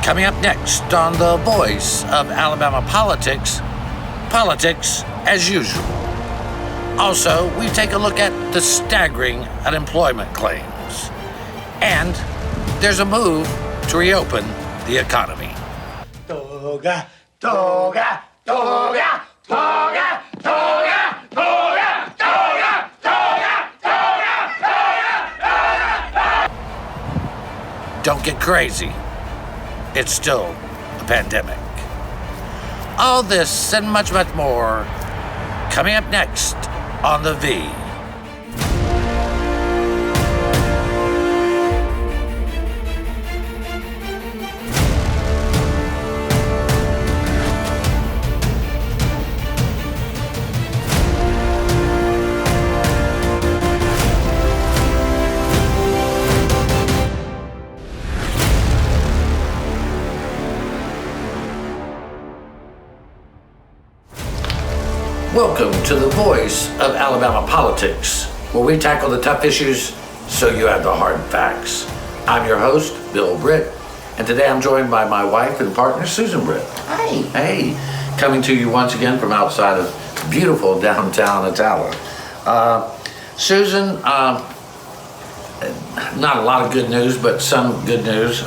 Coming up next on The Voice of Alabama Politics, politics as usual. Also, we take a look at the staggering unemployment claims. And there's a move to reopen the economy. Toga, toga, toga, toga, toga, toga, toga, toga, toga, toga. Don't get crazy. It's still a pandemic. All this and much, much more coming up next on The V. Welcome to The Voice of Alabama Politics, where we tackle the tough issues so you have the hard facts. I'm your host, Bill Britt, and today I'm joined by my wife and partner, Susan Britt. Hi. Hey, coming to you once again from outside of beautiful downtown Attala. Susan, not a lot of good news, but some good news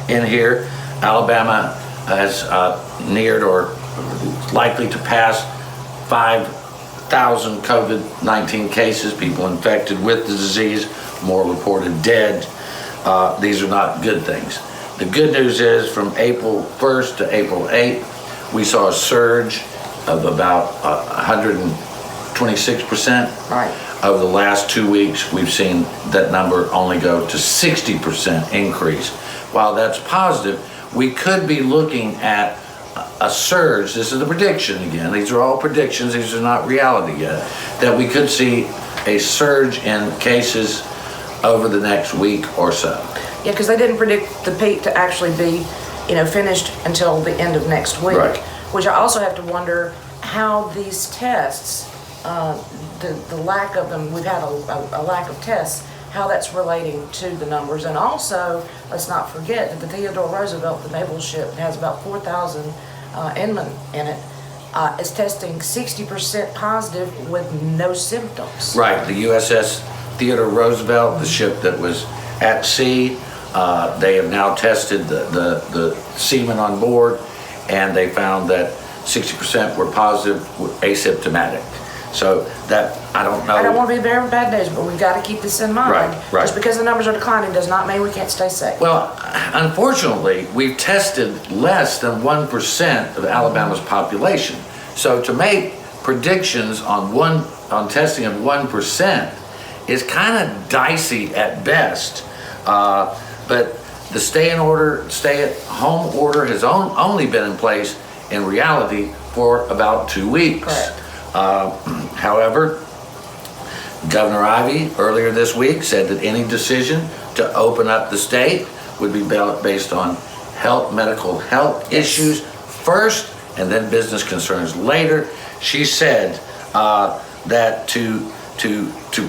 in here. Alabama has neared or likely to pass 5,000 COVID-19 cases, people infected with the disease, more reported dead. These are not good things. The good news is from April 1st to April 8th, we saw a surge of about 126%. Right. Over the last 2 weeks, we've seen that number only go to 60% increase. While that's positive, we could be looking at a surge. This is a prediction again. These are all predictions. These are not reality yet. That we could see a surge in cases over the next week or so. Yeah, because they didn't predict the peak to actually be, finished until the end of next week. Right. Which I also have to wonder how these tests, the lack of them, we've had a lack of tests, how that's relating to the numbers. And also, let's not forget that the Theodore Roosevelt, the naval ship, has about 4,000 inmen in it, is testing 60% positive with no symptoms. Right, the USS Theodore Roosevelt, the ship that was at sea, they have now tested the seamen on board, and they found that 60% were positive, asymptomatic. So that, I don't know. I don't want to be bearing bad news, but we've got to keep this in mind. Right. Just because the numbers are declining does not mean we can't stay safe. Well, unfortunately, we've tested less than 1% of Alabama's population. So to make predictions on testing of 1% is kind of dicey at best. But the stay at home order has only been in place in reality for about 2 weeks. Correct. However, Governor Ivey earlier this week said that any decision to open up the state would be based on medical health issues first and then business concerns later. She said that to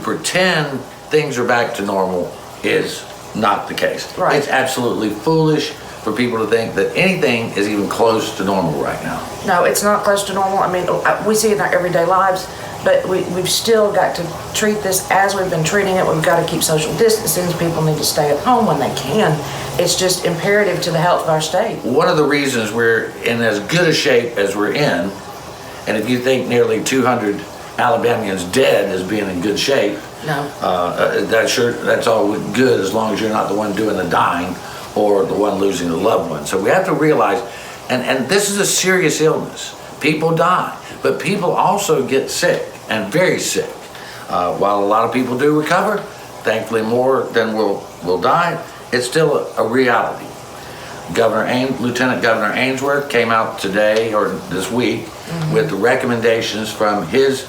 pretend things are back to normal is not the case. Right. It's absolutely foolish for people to think that anything is even close to normal right now. No, it's not close to normal. I mean, we see it in our everyday lives, but we've still got to treat this as we've been treating it. We've got to keep social distancing. People need to stay at home when they can. It's just imperative to the health of our state. One of the reasons we're in as good a shape as we're in, and if you think nearly 200 Alabamians dead as being in good shape, No. That's all good as long as you're not the one doing the dying or the one losing a loved one. So we have to realize, and this is a serious illness. People die, but people also get sick, and very sick. While a lot of people do recover, thankfully more than will die, it's still a reality. Lieutenant Governor Ainsworth came out today or this week with the recommendations from his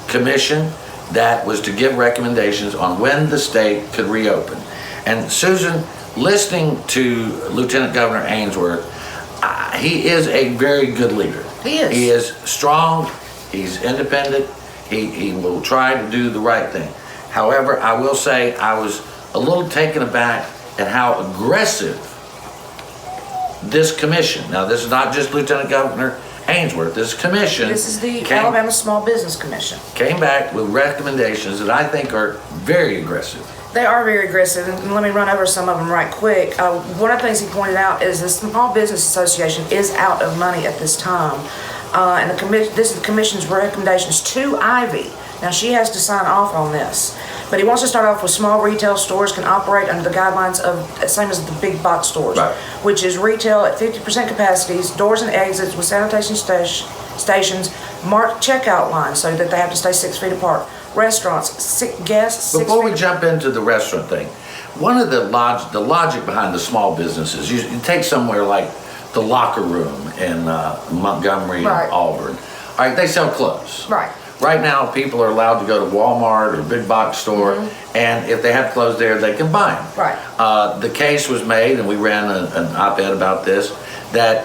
commission that was to give recommendations on when the state could reopen. And Susan, listening to Lieutenant Governor Ainsworth, he is a very good leader. He is. He is strong, he's independent, he will try to do the right thing. However, I will say I was a little taken aback at how aggressive this commission, now this is not just Lieutenant Governor Ainsworth, this commission. This is the Alabama Small Business Commission. Came back with recommendations that I think are very aggressive. They are very aggressive, and let me run over some of them right quick. One of the things he pointed out is the Small Business Association is out of money at this time, and this is the commission's recommendations to Ivey. Now, she has to sign off on this, but he wants to start off with small retail stores can operate under the guidelines of, same as the big box stores, right, which is retail at 50% capacities, doors and exits with sanitation stations, marked checkout lines so that they have to stay 6 feet apart. Restaurants, guests. Before we jump into the restaurant thing, one of the logic behind the small businesses, you take somewhere like the Locker Room in Montgomery, right, and Auburn. All right, they sell clothes. Right. Right now, people are allowed to go to Walmart or big box store, and if they have clothes there, they can buy them. Right. The case was made, and we ran an op-ed about this, that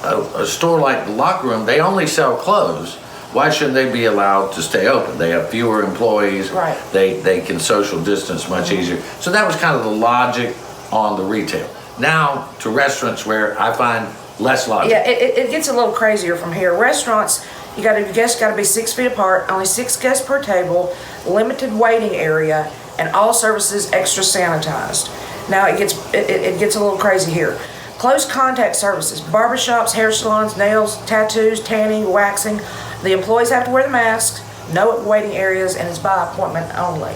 a store like the Locker Room, they only sell clothes. Why shouldn't they be allowed to stay open? They have fewer employees. Right. They can social distance much easier. So that was kind of the logic on the retail. Now to restaurants, where I find less logic. Yeah, it gets a little crazier from here. Restaurants, guests got to be 6 feet apart, only 6 guests per table, limited waiting area, and all services extra sanitized. Now it gets a little crazy here. Close contact services, barbershops, hair salons, nails, tattoos, tanning, waxing. The employees have to wear the masks, no waiting areas, and it's by appointment only.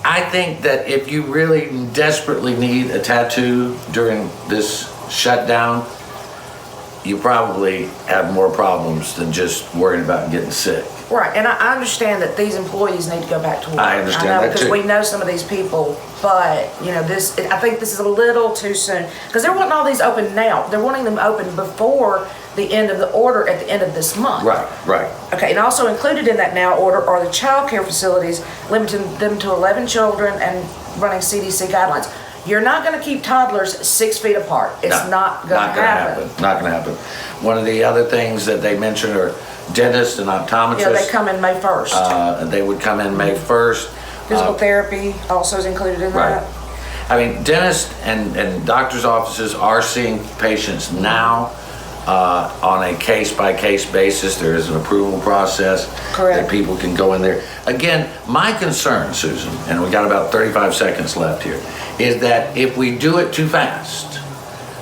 I think that if you really desperately need a tattoo during this shutdown, you probably have more problems than just worrying about getting sick. Right, and I understand that these employees need to go back to work. I understand that because too. we know some of these people, but I think this is a little too soon, because they're wanting all these open now. They're wanting them open before the end of the order at the end of this month. Right. Okay, and also included in that now order are the child care facilities, limiting them to 11 children and running CDC guidelines. You're not going to keep toddlers 6 feet apart. It's not going to happen. Not going to happen. One of the other things that they mentioned are dentists and optometrists. Yeah, they come in May 1st. They would come in May 1st. Physical therapy also is included in that. Right. I mean, dentists and doctors' offices are seeing patients now on a case-by-case basis. There is an approval process. Correct. That people can go in there. Again, my concern, Susan, and we got about 35 seconds left here, is that if we do it too fast,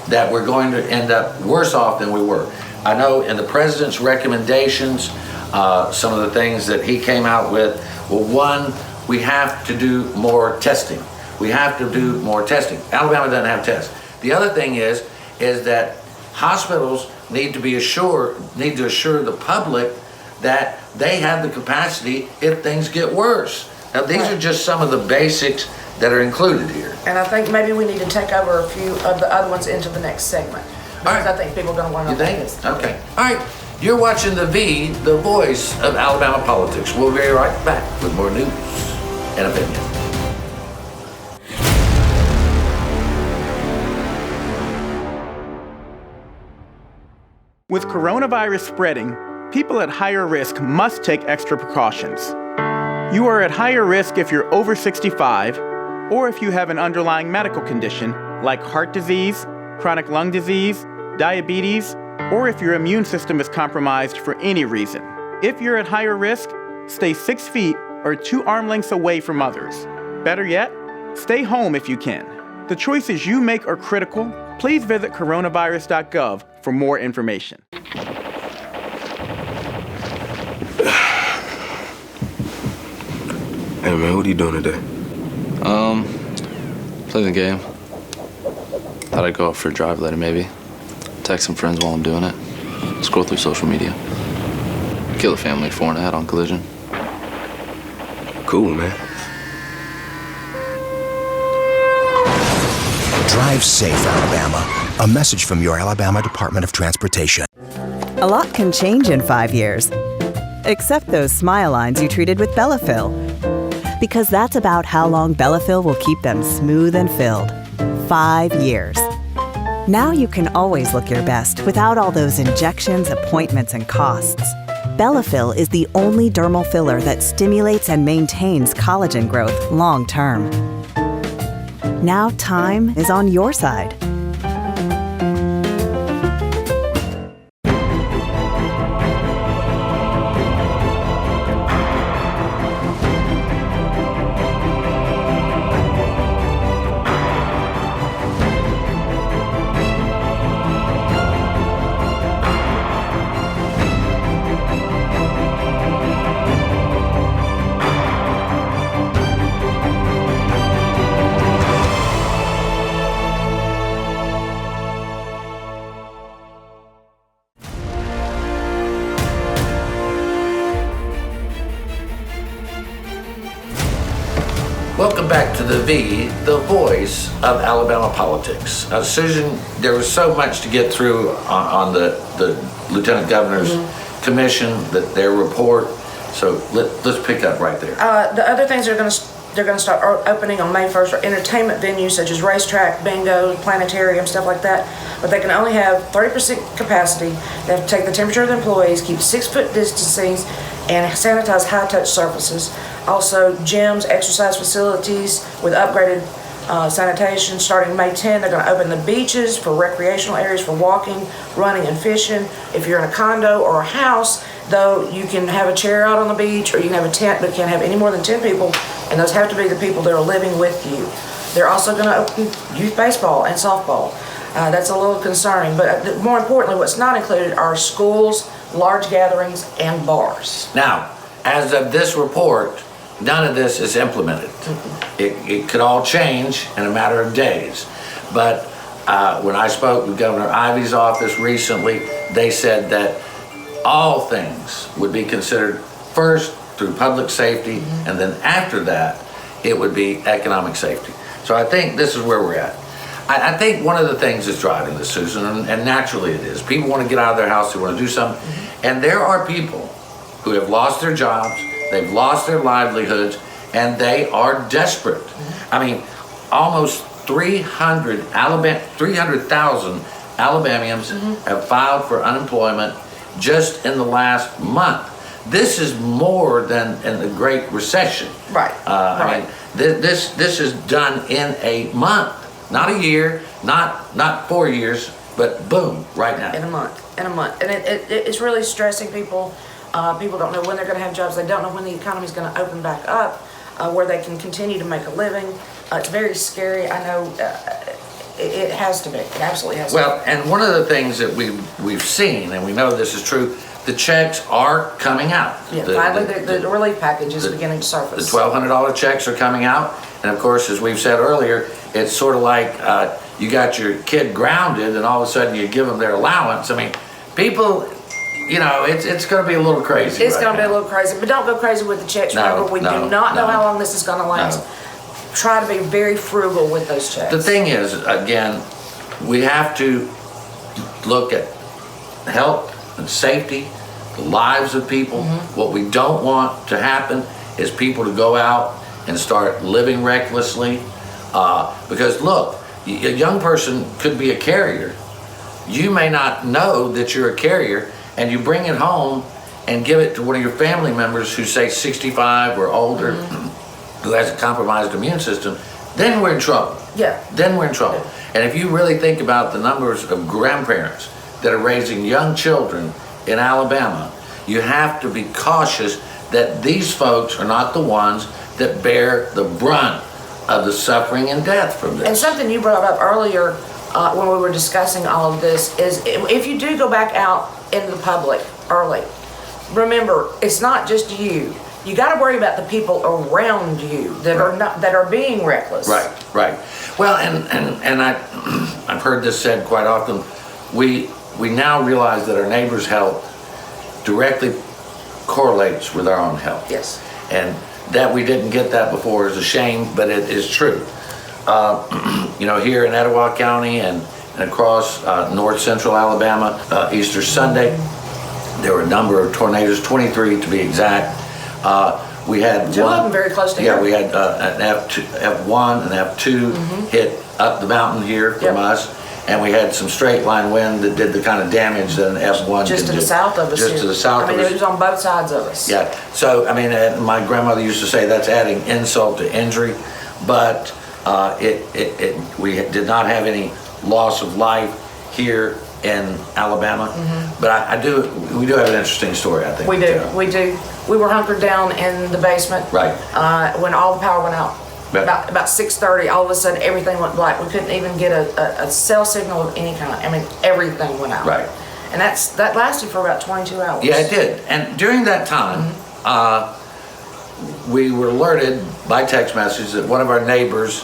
that we're going to end up worse off than we were. I know in the president's recommendations, some of the things that he came out with, well, one, we have to do more testing. We have to do more testing. Alabama doesn't have tests. The other thing is that hospitals need to assure the public that they have the capacity if things get worse. Now, these are just some of the basics that are included here. And I think maybe we need to take over a few of the other ones into the next segment. Because I think people are going to want to know. You think? Okay. All right. You're watching The V, the voice of Alabama politics. We'll be right back with more news and opinion. With coronavirus spreading, people at higher risk must take extra precautions. You are at higher risk if you're over 65, or if you have an underlying medical condition like heart disease, chronic lung disease, diabetes, or if your immune system is compromised for any reason. If you're at higher risk, stay 6 feet or 2 arm lengths away from others. Better yet, stay home if you can. The choices you make are critical. Please visit coronavirus.gov for more information. Hey man, what are you doing today? Playing the game. Thought I'd go out for a drive later maybe. Text some friends while I'm doing it. Scroll through social media. Kill a family 4 and a head on collision. Cool, man. Drive safe, Alabama. A message from your Alabama Department of Transportation. A lot can change in 5 years. Except those smile lines you treated with Bellafill. Because that's about how long Bellafill will keep them smooth and filled. 5 years. Now you can always look your best without all those injections, appointments, and costs. Bellafill is the only dermal filler that stimulates and maintains collagen growth long term. Now time is on your side. welcome back to the V, the voice of Alabama politics. Susan, there was so much to get through on the Lieutenant Governor's commission, their report. So let's pick up right there. The other things they're going to start opening on May 1st are entertainment venues such as racetrack, bingo, planetarium, stuff like that. But they can only have 30% capacity. They have to take the temperature of the employees, keep 6-foot distancing, and sanitize high-touch surfaces. Also, gyms, exercise facilities with upgraded sanitation. Starting May 10, they're going to open the beaches for recreational areas for walking, running, and fishing. If you're in a condo or a house, though, you can have a chair out on the beach, or you can have a tent, but can't have any more than 10 people, and those have to be the people that are living with you. They're also going to open youth baseball and softball. That's a little concerning, but more importantly, what's not included are schools, large gatherings, and bars. Now, as of this report, none of this is implemented. It could all change in a matter of days. But when I spoke with Governor Ivey's office recently, they said that all things would be considered first through public safety, and then after that, it would be economic safety. So I think this is where we're at. I think one of the things that's driving this, Susan, and naturally it is, people want to get out of their house, they want to do something, and there are people who have lost their jobs, they've lost their livelihoods, and they are desperate. I mean, almost 300,000 Alabamians have filed for unemployment just in the last month. This is more than in the Great Recession. Right. I mean, this is done in a month, not a year, not 4 years, but boom, right now. In a month. And it's really stressing people. People don't know when they're going to have jobs. They don't know when the economy's going to open back up, where they can continue to make a living. It's very scary. I know it has to be. It absolutely has to be. Well, and one of the things that we've seen, and we know this is true, the checks are coming out. Yeah, finally the relief package is beginning to surface. The $1,200 checks are coming out. And of course, as we've said earlier, it's sort of like you got your kid grounded and all of a sudden you give them their allowance. I mean, people, you know, it's going to be a little crazy. It's going to be a little crazy, but don't go crazy with the checks. Remember, we do not know how long this is going to last. No. Try to be very frugal with those checks. The thing is, again, we have to look at health and safety, the lives of people. What we don't want to happen is people to go out and start living recklessly. Because look, a young person could be a carrier. You may not know that you're a carrier, and you bring it home and give it to one of your family members who say 65 or older, who has a compromised immune system, then we're in trouble. Yeah. Then we're in trouble. And if you really think about the numbers of grandparents that are raising young children in Alabama, you have to be cautious that these folks are not the ones that bear the brunt of the suffering and death from this. And something you brought up earlier when we were discussing all of this is if you do go back out into the public early, remember, it's not just you. You got to worry about the people around you that are being reckless. Right. Well, and I've heard this said quite often. We now realize that our neighbor's health directly correlates with our own health. Yes. And that we didn't get that before is a shame, but it is true. You know, here in Etowah County and across north central Alabama, Easter Sunday, there were a number of tornadoes, 23 to be exact. We had two of them very close to here. Yeah, we had an F1 and F2 hit up the mountain here from us, and we had some straight line wind that did the kind of damage that an F1 just can to the do. south of us. Just to the south of us. I mean, it was on both sides of us. Yeah. So I mean, my grandmother used to say that's adding insult to injury, but we did not have any loss of life here in Alabama. But we do have an interesting story, I think. We do. We were hunkered down in the basement. Right. When all the power went out. Right. About 6:30, all of a sudden everything went black. We couldn't even get a cell signal of any kind. I mean, everything went out. Right. And that lasted for about 22 hours. Yeah, it did. And during that time, we were alerted by text message that one of our neighbors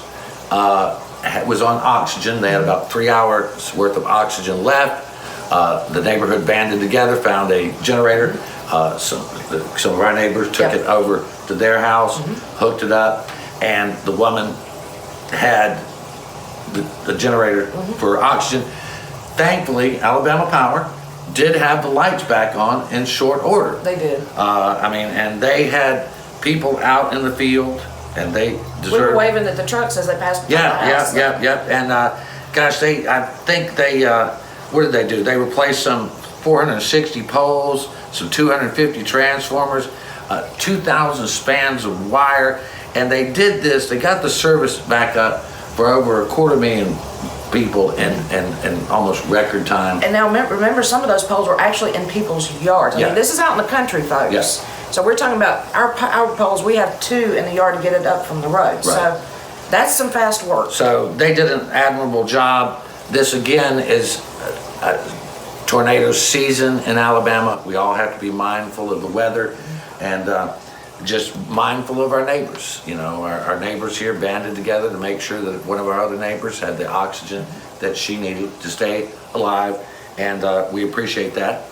was on oxygen. They had about 3 hours worth of oxygen left. The neighborhood banded together, found a generator. Some of our neighbors took it over to their house, hooked it up. and the woman had the generator for oxygen. Thankfully, Alabama Power did have the lights back on in short order. They did. And they had people out in the field, and they deserved. We were waving at the trucks as they passed by the house. Yeah. And gosh, I think they, what did they do? They replaced some 460 poles, some 250 transformers, 2,000 spans of wire, and they did this. They got the service back up for over 250,000 people in almost record time. And now remember, some of those poles were actually in people's yards. I mean, this is out in the country, folks. Yes. So we're talking about our poles. We have 2 in the yard to get it up from the road. Right. So that's some fast work. So they did an admirable job. This again is tornado season in Alabama. We all have to be mindful of the weather and just mindful of our neighbors. You know, our neighbors here banded together to make sure that one of our other neighbors had the oxygen that she needed to stay alive, and we appreciate that.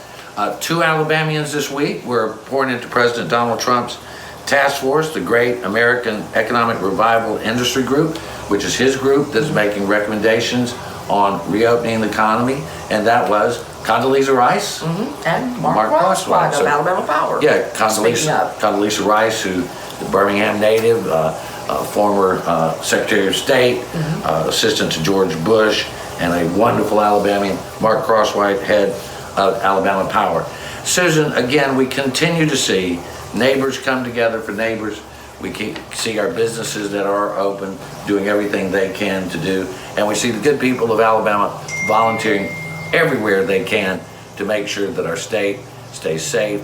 2 Alabamians this week were pouring into President Donald Trump's task force, the Great American Economic Revival Industry Group, which is his group that's making recommendations on reopening the economy, and that was Condoleezza Rice and Mark Crosswhite of Alabama Power. Yeah, Condoleezza Rice, who the Birmingham native, former Secretary of State, assistant to George Bush, and a wonderful Alabamian, Mark Crosswhite, head of Alabama Power. Susan, again, we continue to see neighbors come together for neighbors. We see our businesses that are open doing everything they can to do, and we see the good people of Alabama volunteering everywhere they can to make sure that our state stays safe,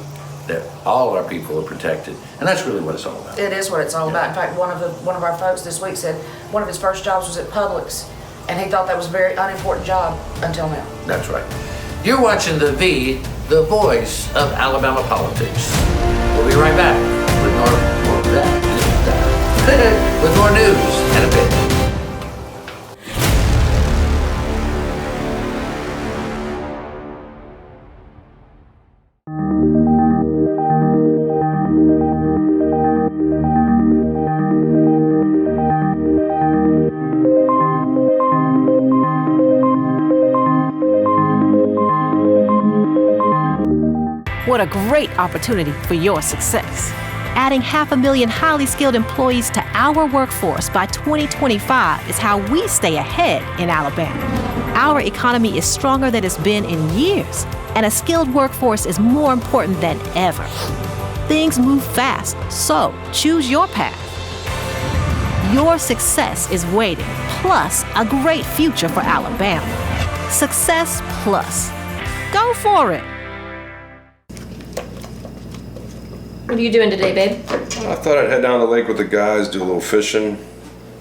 that all of our people are protected, and that's really what it's all about. It is what it's all about. In fact, one of our folks this week said one of his first jobs was at Publix, and he thought that was a very unimportant job until now. That's right. You're watching the voice of Alabama politics. We'll be right back with more news and a bit. What a great opportunity for your success. Adding 500,000 highly skilled employees to our workforce by 2025 is how we stay ahead in Alabama. Our economy is stronger than it's been in years, and a skilled workforce is more important than ever. Things move fast, so choose your path. Your success is waiting, plus a great future for Alabama. Success Plus. Go for it. What are you doing today, babe? I thought I'd head down to the lake with the guys, do a little fishing.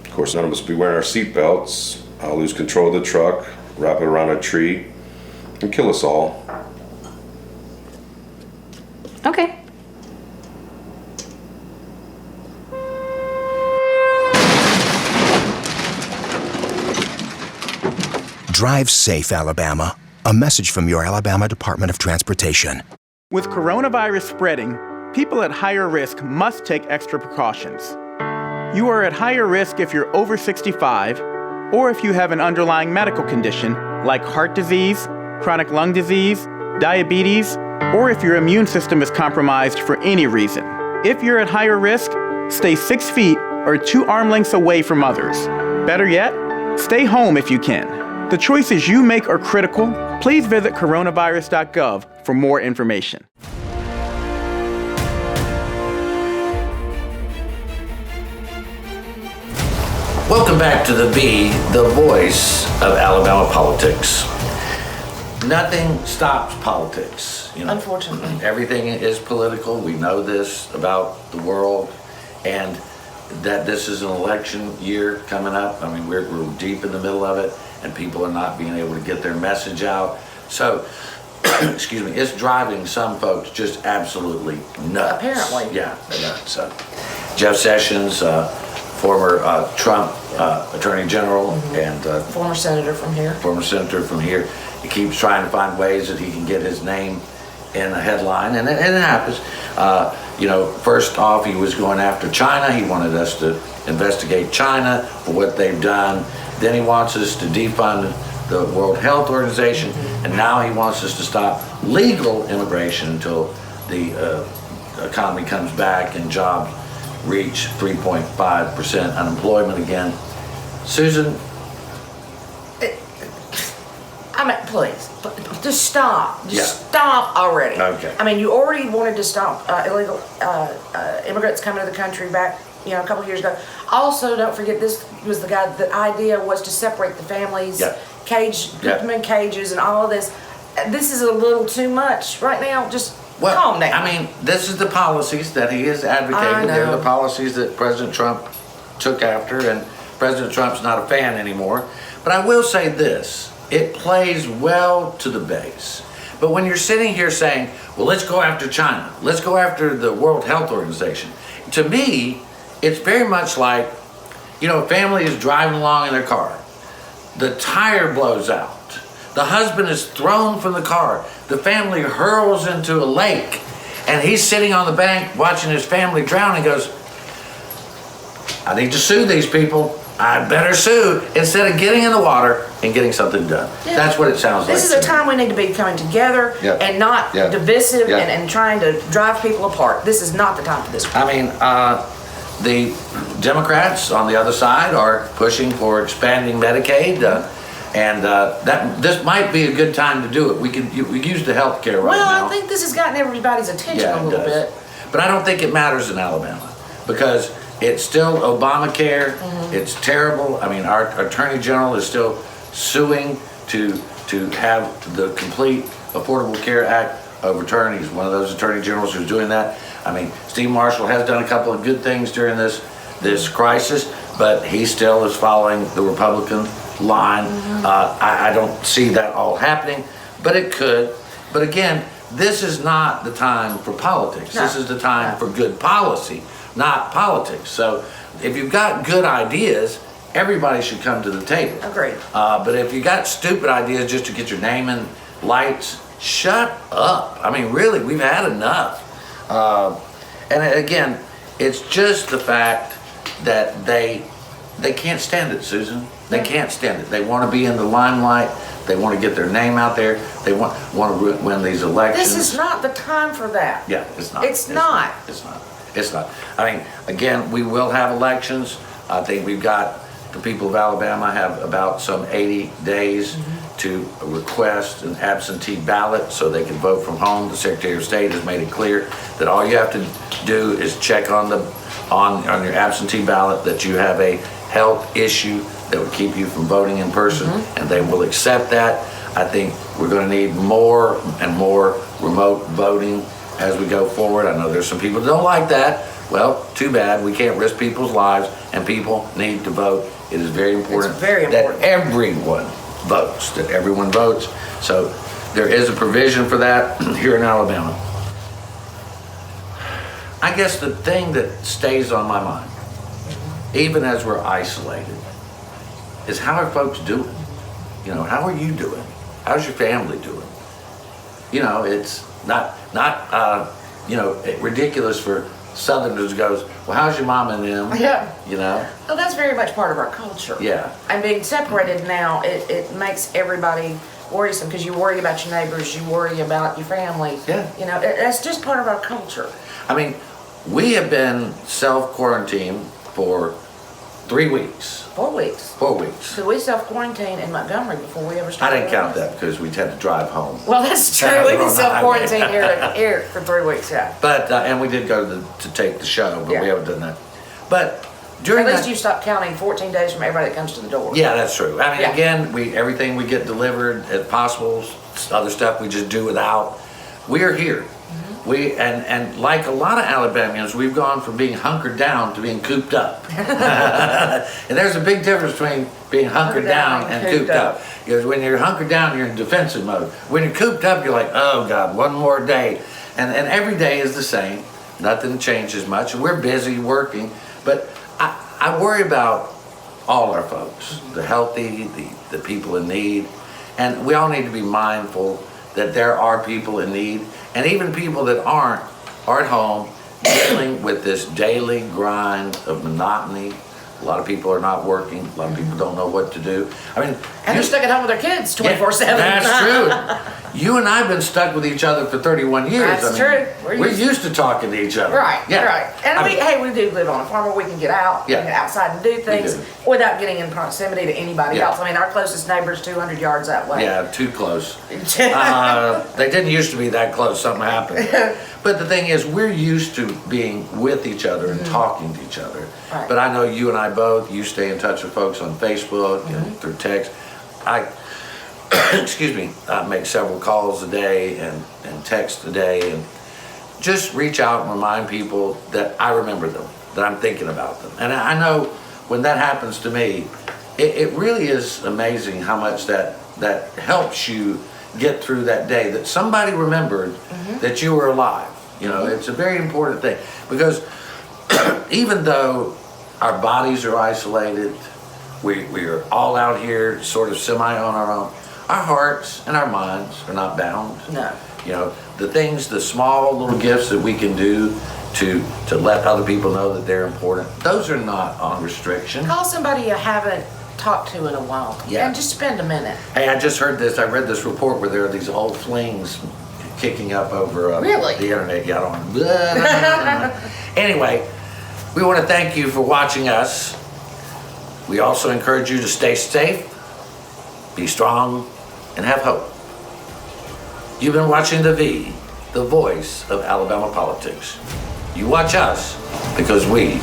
Of course, none of us will be wearing our seatbelts. I'll lose control of the truck, wrap it around a tree, and kill us all. Okay. Drive safe, Alabama. A message from your Alabama Department of Transportation. With coronavirus spreading, people at higher risk must take extra precautions. You are at higher risk if you're over 65 or if you have an underlying medical condition like heart disease, chronic lung disease, diabetes, or if your immune system is compromised for any reason. If you're at higher risk, stay 6 feet or 2 arm lengths away from others. Better yet, stay home if you can. The choices you make are critical. Please visit coronavirus.gov for more information. Welcome back to the voice of Alabama politics. Nothing stops politics. You know, unfortunately. Everything is political. We know this about the world, and that this is an election year coming up. I mean, we're deep in the middle of it, and people are not being able to get their message out. So, excuse me, it's driving some folks just absolutely nuts. Apparently. Yeah, they're nuts. Jeff Sessions, former Trump Attorney General, and Former senator from here. He keeps trying to find ways that he can get his name in a headline, and it happens. First off, he was going after China. He wanted us to investigate China for what they've done. Then he wants us to defund the World Health Organization, and now he wants us to stop legal immigration until the economy comes back and jobs reach 3.5% unemployment again. Susan? I mean, please, just stop. Just Yeah. stop already. Okay. I mean, you already wanted to stop illegal immigrants coming to the country back, a couple of years ago. Also, don't forget, this was the idea was to separate the families, Yeah. put them in cages and all of this. This is a little too much right now. Just calm down. I mean, this is the policies that he is advocating. I know. They're the policies that President Trump took after, and President Trump's not a fan anymore. But I will say this, it plays well to the base. But when you're sitting here saying, well, let's go after China, let's go after the World Health Organization, to me, it's very much like, a family is driving along in their car. The tire blows out. The husband is thrown from the car. The family hurls into a lake. And he's sitting on the bank watching his family drown and goes, I need to sue these people. I better sue, instead of getting in the water and getting something done. Yeah. That's what it sounds like. This is a time we need to be coming together Yeah. and not Yeah. divisive Yeah. and trying to drive people apart. This is not the time for this. I mean, the Democrats on the other side are pushing for expanding Medicaid, and this might be a good time to do it. We use the health care right now. Well, I think this has gotten everybody's attention Yeah, a it little does. bit. But I don't think it matters in Alabama, because it's still Obamacare. It's terrible. I mean, our Attorney General is still suing to have the complete Affordable Care Act overturned. He's one of those Attorney Generals who's doing that. I mean, Steve Marshall has done a couple of good things during this crisis, but he still is following the Republican line. I don't see that all happening, but it could. But again, this is not the time for politics. No. This is the time for good policy, not politics. So if you've got good ideas, everybody should come to the table. Agreed. But if you got stupid ideas just to get your name in lights, shut up. I mean, really, we've had enough. And again, it's just the fact that they can't stand it, Susan. They can't stand it. They want to be in the limelight. They want to get their name out there. They want to win these elections. This is not the time for that. Yeah, it's not. It's not. It's not. I mean, again, we will have elections. I think the people of Alabama have about some 80 days to request an absentee ballot so they can vote from home. The Secretary of State has made it clear that all you have to do is check on your absentee ballot that you have a health issue that would keep you from voting in person, and they will accept that. I think we're going to need more and more remote voting as we go forward. I know there's some people that don't like that. Well, too bad. We can't risk people's lives, and people need to vote. It is very important, that everyone votes. So there is a provision for that here in Alabama. I guess the thing that stays on my mind, even as we're isolated, is how are folks doing? How are you doing? How's your family doing? It's not ridiculous for Southerners goes, well, how's your mom and them? Yeah. Well, that's very much part of our culture. Yeah. And being separated now, it makes everybody worrisome because you worry about your neighbors, you worry about your family. Yeah. That's just part of our culture. I mean, we have been self-quarantined for 3 weeks. 4 weeks. 4 weeks. So we self-quarantined in Montgomery before we ever I started. didn't count that because we had to drive home. Well, that's true. We've been self-quarantined here for 3 weeks, yeah. But, and we did go to take the show, but we haven't done that. But during At least you stopped counting 14 days from everybody that comes to the door. Yeah, that's true. I mean, again, everything we get delivered, if possible, other stuff we just do without. We are here. And like a lot of Alabamians, we've gone from being hunkered down to being cooped up. And there's a big difference between being hunkered down and cooped up. Because when you're hunkered down, you're in defensive mode. When you're cooped up, you're like, oh God, one more day. And every day is the same. Nothing changes much. And we're busy working. But I worry about all our folks, the healthy, the people in need. And we all need to be mindful that there are people in need. And even people that are at home dealing with this daily grind of monotony, A lot of people are not working. A lot of people don't know what to do. I mean, And they're stuck at home with their kids 24/7. That's true. You and I have been stuck with each other for 31 years. That's true. We're used to talking to each other. Right, Yeah. right. And we do live on a farm where we can get out, we Yeah. can get outside and do things do. without getting in proximity to anybody Yeah. else. I mean, our closest neighbor's 200 yards that way. Yeah, too close. They didn't used to be that close. Something happened. But the thing is, we're used to being with each other and talking to each other. Right. But I know you and I both, you stay in touch with folks on Facebook and through text. I, excuse me, I make several calls a day and text a day and just reach out and remind people that I remember them, that I'm thinking about them. And I know when that happens to me, it really is amazing how much that helps you get through that day, that somebody remembered that you were alive. You know, it's a very important thing because even though our bodies are isolated, we are all out here sort of semi on our own, our hearts and our minds are not bound. No. You know, the small little gifts that we can do to let other people know that they're important, those are not on restriction. Call somebody you haven't talked to in a while. Yeah. And just spend a minute. Hey, I just heard this, I read this report where there are these old flings kicking up over Really? the internet. Yeah, I don't Anyway, we want to thank you for watching us. We also encourage you to stay safe, be strong, and have hope. You've been watching The V, the voice of Alabama politics. You watch us because we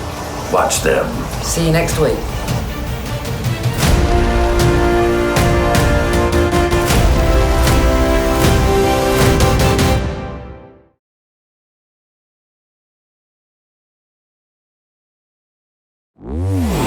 watch them. See you next week. Woo!